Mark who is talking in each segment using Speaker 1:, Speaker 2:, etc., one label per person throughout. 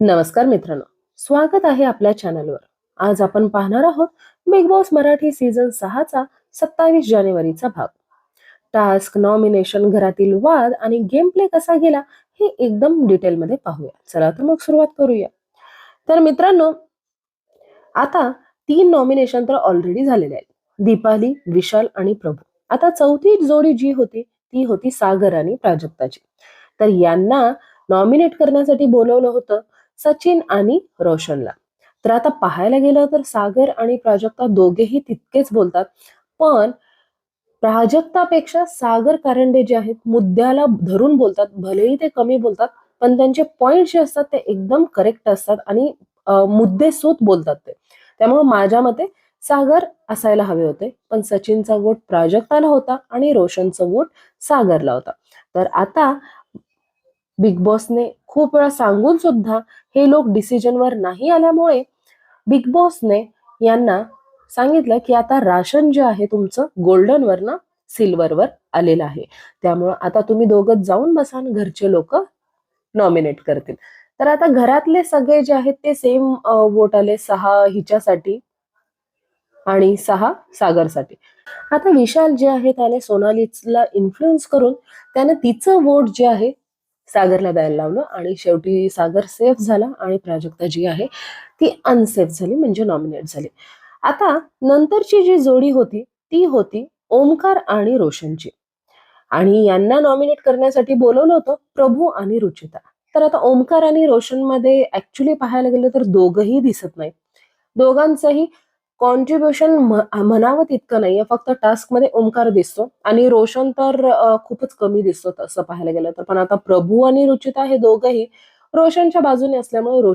Speaker 1: नमस्कार मित्रांनो, स्वागत आहे आपल्या चॅनलवर. आज आपण पाहणार आहोत बिग बॉस मराठी सीझन 6चा 27 जानेवारीचा भाग. टास्क, नॉमिनेशन, घरातील वाद आणि गेम प्ले कसा गेला हे एकदम डिटेलमध्ये पाहूया. चला तर मग सुरुवात करूया. तर मित्रांनो, आता 3 नॉमिनेशन तर ऑलरेडी झालेले आहेत. दीपाली, विशाल आणि प्रभू. आता चौथी जोडी जी होती ती होती सागर आणि प्राजक्ताची. तर यांना नॉमिनेट करण्यासाठी बोलवलं होतं सचिन आणि रोशनला. तर आता पाहायला गेलं तर सागर आणि प्राजक्ता दोघेही तितकेच बोलतात, पण प्राजक्तापेक्षा सागर कारंडे जे आहेत मुद्द्याला धरून बोलतात. भलेही ते कमी बोलतात, पण त्यांचे पॉइंट जे असतात ते एकदम करेक्ट असतात आणि मुद्देसूद बोलतात ते. त्यामुळे माझ्या मते सागर असायला हवे होते, पण सचिनचा वोट प्राजक्ताला होता आणि रोशनचा वोट सागरला होता. तर आता बिग बॉसने खूप वेळा सांगून सुद्धा हे लोक डिसिजनवर नाही आल्यामुळे बिग बॉसने यांना सांगितलं की आता राशन जे आहे तुमचं गोल्डनवर ना सिल्वरवर आलेलं आहे. त्यामुळं आता तुम्ही दोघं जाऊन बसा आणि घरचे लोक नॉमिनेट करतील. तर आता घरातले सगळे जे आहेत ते सेम वोट आले, 6 हिच्यासाठी आणि 6 सागरसाठी. आता विशाल जे आहे त्याने सोनालीला इन्फ्लुएन्स करून त्याने तिचं वोट जे आहे सागरला द्यायला लावलं आणि शेवटी सागर सेफ झाला आणि प्राजक्ता जी आहे ती अनसेफ झाली, म्हणजे नॉमिनेट झाली. आता नंतरची जी जोडी होती ती होती ओमकार आणि रोशनची. आणि यांना नॉमिनेट करण्यासाठी बोलवलं होतं प्रभू आणि रुचिता. तर आता ओमकार आणि रोशन मध्ये ऍक्च्युली पाहायला गेलं तर दोघंही दिसत नाही. दोघांचंही कॉन्ट्रीब्युशन म्हणावं तितकं नाहीये. फक्त टास्क मध्ये ओमकार दिसतो आणि रोशन तर खूपच कमी दिसतो तसं पाहायला गेलं तर. पण आता प्रभू आणि रुचिता हे दोघंही रोशनच्या बाजूने असल्यामुळे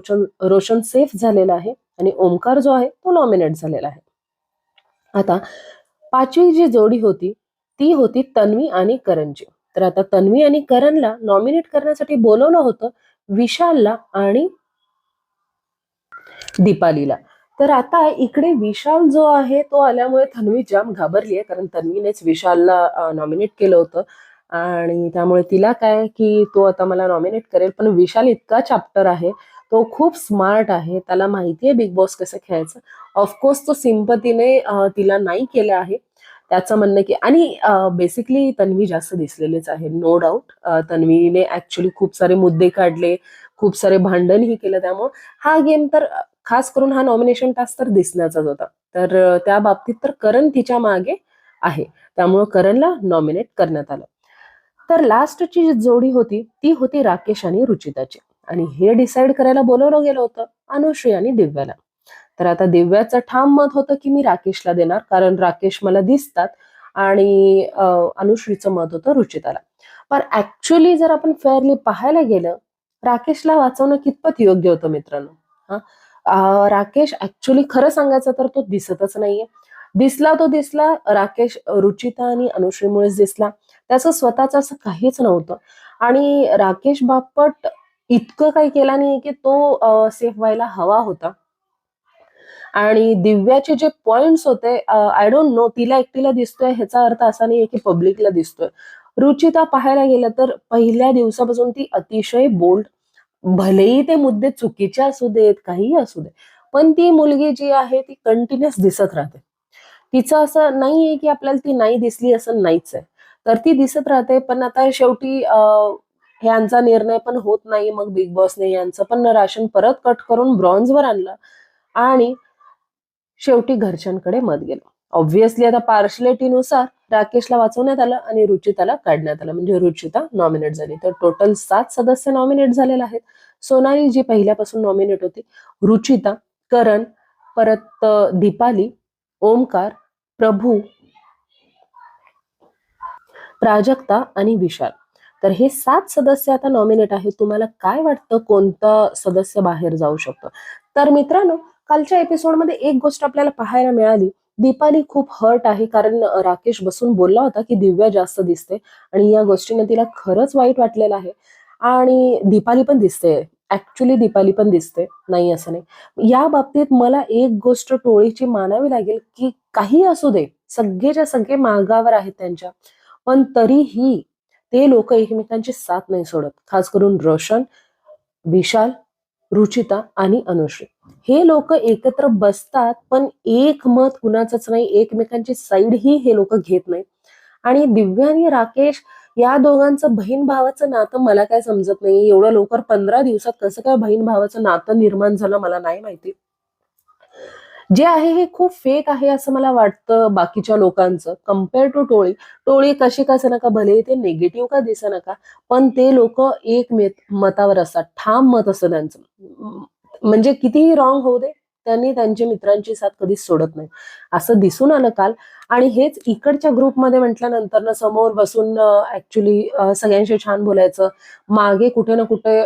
Speaker 1: रोशन सेफ झालेला आहे आणि ओमकार जो आहे तो नॉमिनेट झालेला आहे. आता 5वी जी जोडी होती ती होती तन्वी आणि करणची. तर आता तन्वी आणि करणला नॉमिनेट करण्यासाठी बोलवलं होतं विशालला आणि दीपालीला. तर आता इकडे विशाल जो आहे तो आल्यामुळे तन्वी जाम घाबरली आहे, कारण तन्वीनेच विशालला नॉमिनेट केलं होतं आणि त्यामुळे तिला काय की तो आता मला नॉमिनेट करेल. पण विशाल इतका चॅप्टर आहे, तो खूप स्मार्ट आहे, त्याला माहिती आहे बिग बॉस कसं खेळायचं. ऑफकोर्स तो सिंपतीने तिला नाही केलं आहे. त्याचं म्हणणं की आणि बेसिकली तन्वी जास्त दिसलेलीच आहे, नो डाऊट. तन्वीने ऍक्च्युली खूप सारे मुद्दे काढले, खूप सारे भांडणही केलं. त्यामुळे हा गेम तर खास करून हा नॉमिनेशन टास्क तर दिसण्याचाच होता. तर त्या बाबतीत तर करण तिच्या मागे आहे, त्यामुळं करणला नॉमिनेट करण्यात आलं. तर लास्टची जी जोडी होती ती होती राकेश आणि रुचिताची. आणि हे डिसाईड करायला बोलवलं गेलं होतं अनुश्री आणि दिव्याला. तर आता दिव्याचं ठाम मत होतं की मी राकेशला देणार, कारण राकेश मला दिसतात, आणि अनुश्रीचं मत होतं रुचिताला. पण ऍक्च्युली जर आपण फेअरली पाहायला गेलं, राकेशला वाचवणं कितपत योग्य होतं मित्रांनो? हा, राकेश ऍक्च्युली खरं सांगायचं तर तो दिसतच नाहीये. दिसला तो दिसला राकेश रुचिता आणि अनुश्रीमुळेच दिसला. त्याचं स्वतःच असं काहीच नव्हतं. आणि राकेश बापट इतकं काही केला नाही की तो सेफ व्हायला हवा होता. आणि दिव्याचे जे पॉइंट्स होते, आय डोंट नो, तिला एकटीला दिसतोय ह्याचा अर्थ असा नाहीये की पब्लिकला दिसतोय. रुचिता पाहायला गेलं तर पहिल्या दिवसापासून ती अतिशय बोल्ड, भलेही ते मुद्दे चुकीचे असू देत, काहीही असू दे, पण ती मुलगी जी आहे ती कंटिन्युअस दिसत राहते. तिचं असं नाहीये की आपल्याला ती नाही दिसली असं नाहीच आहे. तर ती दिसत राहते. पण आता शेवटी ह्यांचा निर्णय पण होत नाही. मग बिग बॉसने यांचं पण राशन परत कट करून ब्रॉन्झवर आणलं आणि शेवटी घरच्यांकडे मत गेलं. ऑब्व्हियसली आता पार्शलिटीनुसार राकेशला वाचवण्यात आलं आणि रुचिताला काढण्यात आलं, म्हणजे रुचिता नॉमिनेट झाली. तर टोटल 7 सदस्य नॉमिनेट झालेले आहेत. सोनाली जी पहिल्यापासून नॉमिनेट होती, रुचिता, करण, परत दीपाली, ओमकार, प्रभू, प्राजक्ता आणि विशाल. तर हे 7 सदस्य आता नॉमिनेट आहेत. तुम्हाला काय वाटतं कोणता सदस्य बाहेर जाऊ शकतो? तर मित्रांनो, कालच्या एपिसोडमध्ये एक गोष्ट आपल्याला पाहायला मिळाली. दीपाली खूप हर्ट आहे, कारण राकेश बसून बोलला होता की दिव्या जास्त दिसते आणि या गोष्टीने तिला खरंच वाईट वाटलेलं आहे. आणि दीपाली पण दिसते, ऍक्च्युली दीपाली पण दिसते, नाही असं नाही. या बाबतीत मला एक गोष्ट टोळीची मानावी लागेल की काही असू दे, सगळेच्या सगळे मागावर आहेत त्यांच्या, पण तरीही ते लोक एकमेकांची साथ नाही सोडत. खास करून रोशन, विशाल रुचिता आणि अनुश्री हे लोक एकत्र बसतात, पण एक मत कुणाचंच नाही, एकमेकांची साईड ही हे लोक घेत नाहीत. आणि दिव्या आणि राकेश या दोघांचं बहीण भावाचं नातं मला काय समजत नाही. एवढं लवकर 15 दिवसात कसं काय बहीण भावाचं नातं निर्माण झालं मला नाही माहिती. जे आहे हे खूप फेक आहे असं मला वाटतं बाकीच्या लोकांचं कम्पेअर टू टोळी. टोळी कशी का नका, भले ते निगेटिव्ह का दिसे नका, पण ते लोक एक मतावर असतात, ठाम मत असतं त्यांचं. म्हणजे कितीही रॉंग होऊ दे, त्यांनी त्यांच्या मित्रांची साथ कधीच सोडत नाही, असं दिसून आलं काल. आणि हेच इकडच्या ग्रुपमध्ये म्हटल्यानंतर ना, समोर बसून ऍक्च्युली सगळ्यांशी छान बोलायचं, मागे कुठे ना कुठे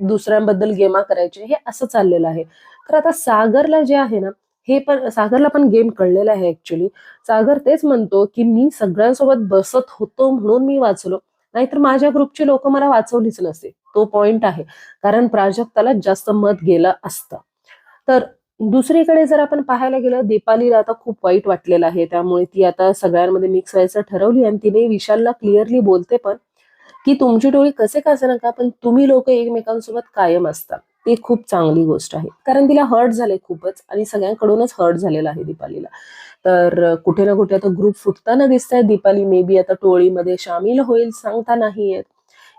Speaker 1: दुसऱ्यांबद्दल गेमा करायचे, हे असं चाललेलं आहे. तर आता सागरला जे आहे ना, हे पण सागरला पण गेम कळलेला आहे ऍक्च्युली. सागर तेच म्हणतो की मी सगळ्यांसोबत बसत होतो म्हणून मी वाचलो, नाहीतर माझ्या ग्रुपची लोक मला वाचवलीच नसते. तो पॉइंट आहे, कारण प्राजक्ताला जास्त मत गेलं असतं. तर दुसरीकडे जर आपण पाहायला गेलं, दीपालीला आता खूप वाईट वाटलेलं आहे, त्यामुळे ती आता सगळ्यांमध्ये मिक्स व्हायचं ठरवली आणि तिने विशालला क्लिअरली बोलते पण की तुमची टोळी कसे का नका, पण तुम्ही लोक एकमेकांसोबत कायम असता, ते खूप चांगली गोष्ट आहे. कारण तिला हर्ट झाले खूपच, आणि सगळ्यांकडूनच हर्ट झालेला आहे दीपालीला. तर कुठे ना कुठे आता ग्रुप फुटताना दिसत आहे. दीपाली मे बी आता टोळीमध्ये सामील होईल, सांगता नाही येत.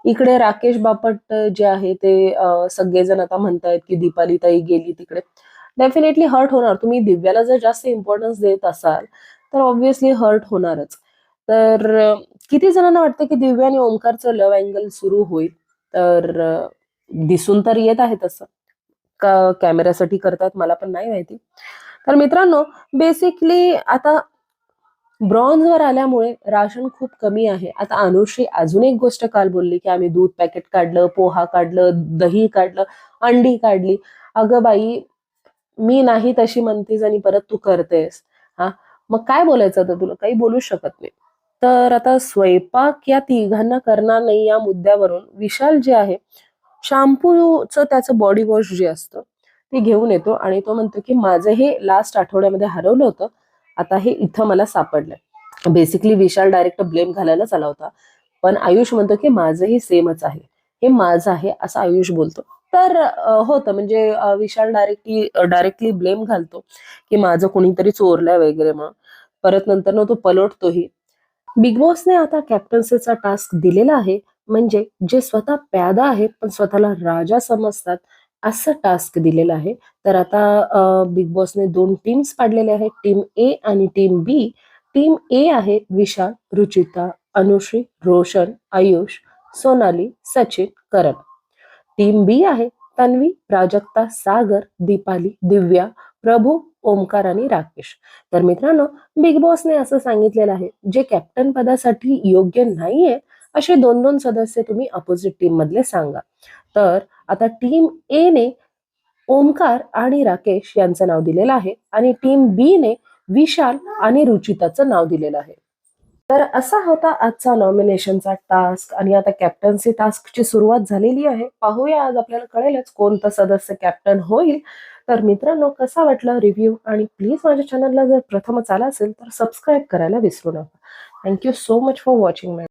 Speaker 1: इकडे राकेश बापट जे आहे ते सगळेजण आता म्हणतायत की दीपाली ताई गेली तिकडे. डेफिनेटली हर्ट होणार. तुम्ही दिव्याला जर जास्त इम्पॉर्टन्स देत असाल तर ऑब्व्हियसली हर्ट होणारच. तर किती जणांना वाटतं की दिव्या आणि ओमकारचं लव्ह अँगल सुरू होईल? तर दिसून तर येत आहे तसं. का कॅमेऱ्यासाठी करतात मला पण नाही माहिती. तर मित्रांनो, बेसिकली आता ब्रॉन्झवर आल्यामुळे राशन खूप कमी आहे. आता अनुश्री अजून एक गोष्ट काल बोलली की आम्ही दूध पॅकेट काढलं, पोहा काढलं, दही काढलं, अंडी काढली. अगं बाई, मी नाही तशी म्हणतेस आणि परत तू करतेस. हा, मग काय बोलायचं आता तुला? काही बोलू शकत नाही. तर आता स्वयंपाक या तिघांना करणार नाही या मुद्द्यावरून विशाल जे आहे, शॅम्पूचं त्याचं बॉडी वॉश जे असतं ते घेऊन येतो आणि तो म्हणतो की माझं हे लास्ट आठवड्यामध्ये हरवलं होतं, आता हे इथं मला सापडलंय. बेसिकली विशाल डायरेक्ट ब्लेम घालायलाच आला होता, पण आयुष म्हणतो की माझंही सेमच आहे, हे माझं आहे असं आयुष बोलतो. तर होतं म्हणजे विशाल डायरेक्टली ब्लेम घालतो की माझं कोणीतरी चोरलंय वगैरे. मग परत नंतर ना तो पलटतोही. बिग बॉसने आता कॅप्टन्सीचा टास्क दिलेला आहे, म्हणजे जे स्वतः प्यादा आहेत पण स्वतःला राजा समजतात असं टास्क दिलेला आहे. तर आता बिग बॉसने 2 टीम्स पाडलेल्या आहेत, टीम ए आणि टीम बी. टीम ए आहे विशाल, रुचिता, अनुश्री, रोशन, आयुष, सोनाली, सचिन, करण. टीम बी आहे तन्वी, प्राजक्ता, सागर, दीपाली, दिव्या, प्रभू, ओमकार आणि राकेश. तर मित्रांनो, बिग बॉसने असं सांगितलेलं आहे, जे कॅप्टन पदासाठी योग्य नाहीये असे 2-2 सदस्य तुम्ही अपोजिट टीम मधले सांगा. तर आता टीम ए ने ओमकार आणि राकेश यांचं नाव दिलेलं आहे आणि टीम बी ने विशाल आणि रुचिताचं नाव दिलेलं आहे. तर असा होता आजचा नॉमिनेशनचा टास्क आणि आता कॅप्टन्सी टास्कची सुरुवात झालेली आहे. पाहूया, आज आपल्याला कळेलच कोणता सदस्य कॅप्टन होईल. तर मित्रांनो, कसा वाटला रिव्ह्यू? आणि प्लीज माझ्या चॅनलला जर प्रथमच आला असेल तर सबस्क्राईब करायला विसरू नका. Thank you so much for watching my